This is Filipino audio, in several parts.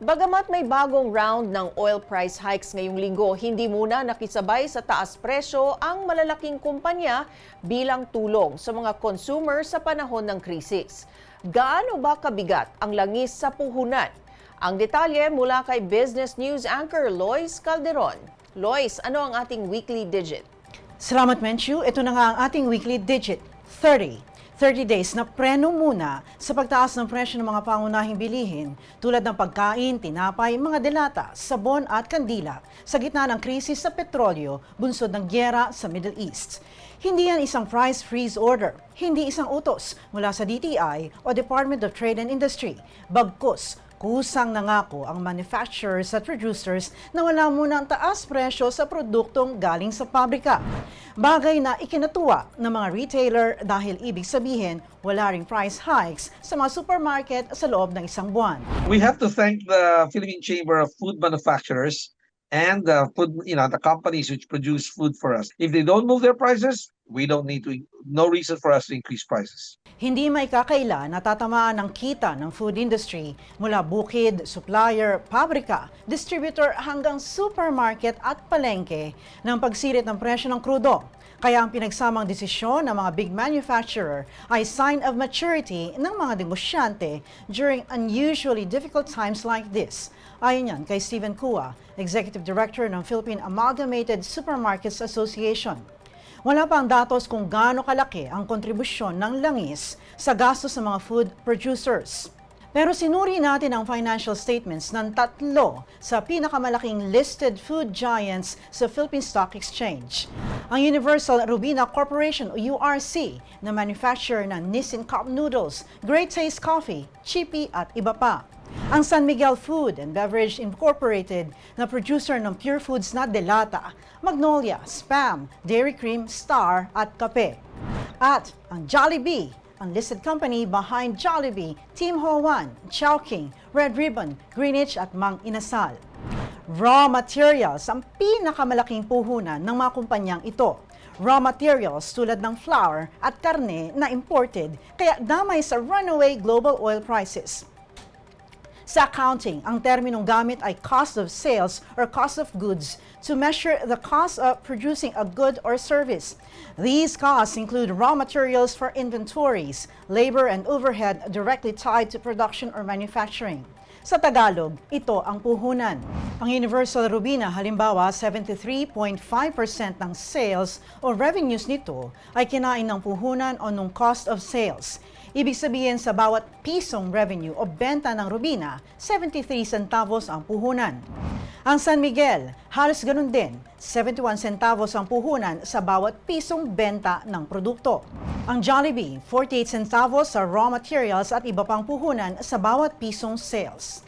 Bagamat may bagong round ng oil price hikes ngayong linggo, hindi muna nakisabay sa taas presyo ang malalaking kumpanya bilang tulong sa mga consumer sa panahon ng krisis. Gaano ba kabigat ang langis sa puhunan? Ang detalye mula kay Business News anchor Lois Calderon. Lois, ano ang ating weekly digit? Salamat, Menchu. Ito na nga ang ating weekly digit, 30. 30 days na preno muna sa pagtaas ng presyo ng mga pangunahing bilihin tulad ng pagkain, tinapay, mga delata, sabon at kandila sa gitna ng krisis sa petrolyo bunsod ng gyera sa Middle East. Hindi yan isang price freeze order, hindi isang utos mula sa DTI o Department of Trade and Industry. Bagkus, kusang nangako ang manufacturers at producers na wala muna ang taas presyo sa produktong galing sa pabrika. Bagay na ikinatuwa ng mga retailer dahil ibig sabihin wala ring price hikes sa mga supermarket sa loob ng isang buwan. We have to thank the Philippine Chamber of Food Manufacturers and the the companies which produce food for us. If they don't move their prices, no reason for us to increase prices. Hindi may kakaila na tatamaan ng kita ng food industry mula bukid, supplier, pabrika, distributor hanggang supermarket at palengke ng pagsirit ng presyo ng krudo. Kaya ang pinagsamang desisyon ng mga big manufacturer ay sign of maturity ng mga negosyante during unusually difficult times like this. Ayon yan kay Steven Cua, Executive Director ng Philippine Amalgamated Supermarkets Association. Wala pa ang datos kung gaano kalaki ang kontribusyon ng langis sa gastos ng mga food producers. Pero sinuri natin ang financial statements ng tatlo sa pinakamalaking listed food giants sa Philippine Stock Exchange. Ang Universal Robina Corporation o URC na manufacturer ng Nissin Cup Noodles, Great Taste Coffee, Chippy at iba pa. Ang San Miguel Food and Beverage Incorporated na producer ng Pure Foods na Delata, Magnolia, Spam, Dairy Cream, Star at Kape. At ang Jollibee, ang listed company behind Jollibee, Team Ho Wan, Chowking, Red Ribbon, Greenwich at Mang Inasal. Raw materials ang pinakamalaking puhunan ng mga kumpanyang ito. Raw materials tulad ng flour at karne na imported kaya damay sa runaway global oil prices. Sa accounting, ang terminong gamit ay cost of sales or cost of goods to measure the cost of producing a good or service. These costs include raw materials for inventories, labor and overhead directly tied to production or manufacturing. Sa Tagalog, ito ang puhunan. Ang Universal Robina, halimbawa, 73.5% ng sales o revenues nito ay kinain ng puhunan o ng cost of sales. Ibig sabihin sa bawat pisong revenue o benta ng Robina, 73 centavos ang puhunan. Ang San Miguel, halos ganun din, 71 centavos ang puhunan sa bawat pisong benta ng produkto. Ang Jollibee, 48 centavos sa raw materials at iba pang puhunan sa bawat pisong sales.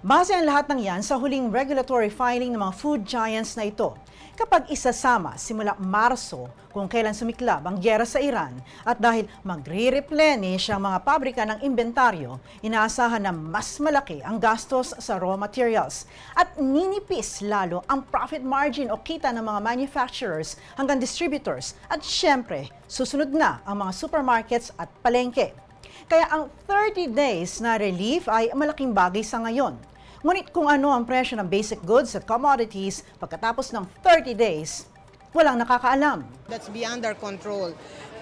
Base ang lahat ng yan sa huling regulatory filing ng mga food giants na ito. Kapag isasama simula Marso kung kailan sumiklab ang gyera sa Iran at dahil magre-replenish ang mga pabrika ng inventaryo, inaasahan na mas malaki ang gastos sa raw materials at ninipis lalo ang profit margin o kita ng mga manufacturers hanggang distributors at syempre susunod na ang mga supermarkets at palengke. Kaya ang 30 days na relief ay malaking bagay sa ngayon. Ngunit kung ano ang presyo ng basic goods at commodities pagkatapos ng 30 days, walang nakakaalam. That's beyond our control.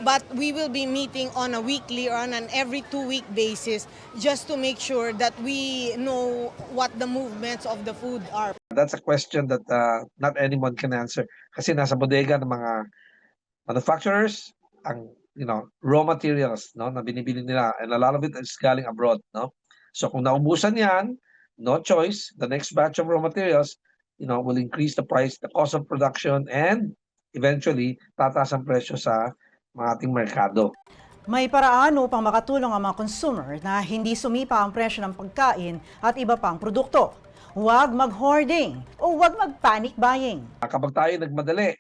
But we will be meeting on a weekly or on an every 2-week basis just to make sure that we know what the movements of the food are. That's a question that not anyone can answer kasi nasa bodega ng mga manufacturers ang raw materials na binibili nila, and a lot of it is galing abroad, no? So kung naubusan yan, no choice, the next batch of raw materials, will increase the price, the cost of production, and eventually, tataas ang presyo sa mga ating merkado. May paraan upang makatulong ang mga consumer na hindi sumipa ang presyo ng pagkain at iba pang produkto. Huwag mag-hoarding o huwag mag-panic buying. Kapag tayo nagmadali,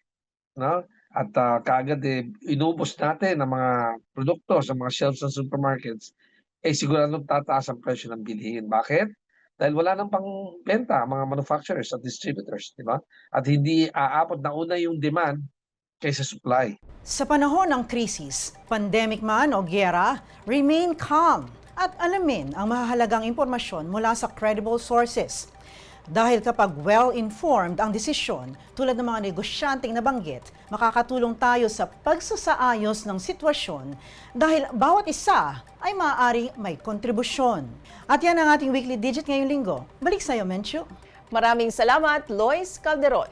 no? At kaagad inubos natin ang mga produkto sa mga shelves ng supermarkets, siguradong tataas ang presyo ng bilihin. Bakit? Dahil wala nang pangbenta ang mga manufacturers at distributors, di ba? At hindi aabot na una yung demand kaysa supply. Sa panahon ng krisis, pandemic man o gyera, remain calm at alamin ang mahalagang impormasyon mula sa credible sources. Dahil kapag well-informed ang desisyon, tulad ng mga negosyanteng nabanggit, makakatulong tayo sa pagsasaayos ng sitwasyon dahil bawat isa ay maaari may kontribusyon. At yan ang ating Weekly Digit ngayong linggo. Balik sa iyo, Menchu. Maraming salamat, Lois Calderon.